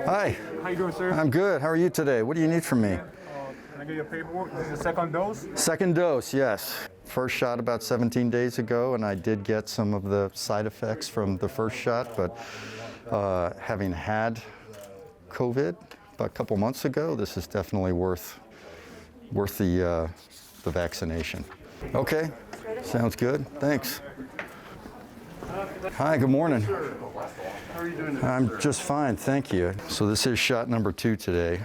Hi. How you doing, sir? I'm good. How are you today? What do you need from me? Can I get your paperwork? This is the second dose? Second dose, yes. First shot about 17 days ago, and I did get some of the side effects from the first shot, but having had COVID about a couple months ago, this is definitely worth the vaccination. Okay, sounds good. Thanks. Hi, good morning. How are you doing today, I'm just fine, thank you. So this is shot number 2 today.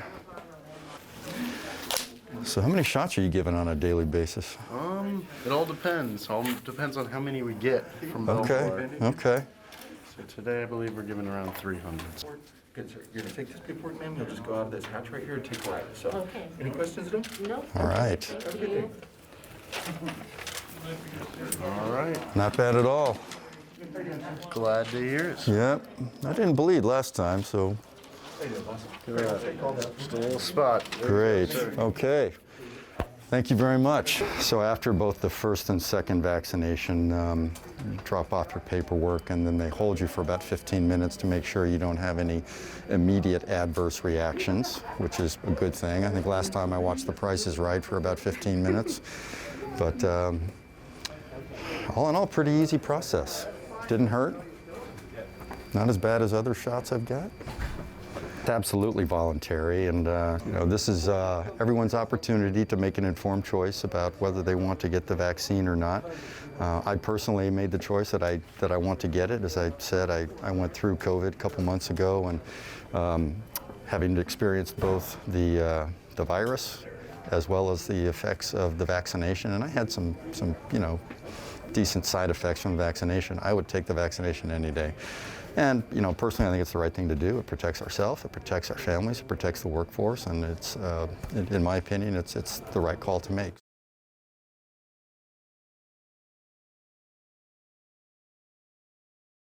So how many shots are you giving on a daily basis? It all depends. All depends on how many we get from Belvoir. Okay. So today I believe we're giving around 300. Good, sir. You're gonna take this paperwork, ma'am. You'll just go out of this hatch right here and take it. So, Okay. any questions at all? No. All right. Thank you. All right. Not bad at all. Glad to hear it. Yep. I didn't bleed last time, so Just a little spot. great. Okay. Thank you very much. So after both the first and second vaccination, you drop off your paperwork, and then they hold you for about 15 minutes to make sure you don't have any immediate adverse reactions, which is a good thing. I think last time I watched The Price is Right for about 15 minutes. But all in all, pretty easy process. Didn't hurt. Not as bad as other shots I've got. It's absolutely voluntary, and this is everyone's opportunity to make an informed choice about whether they want to get the vaccine or not. I personally made the choice that I want to get it. As I said, I went through COVID a couple months ago, and having experienced both the virus as well as the effects of the vaccination, and I had some decent side effects from the vaccination. I would take the vaccination any day. And personally, I think it's the right thing to do. It protects ourselves, it protects our families, it protects the workforce, and it's, in my opinion, it's the right call to make.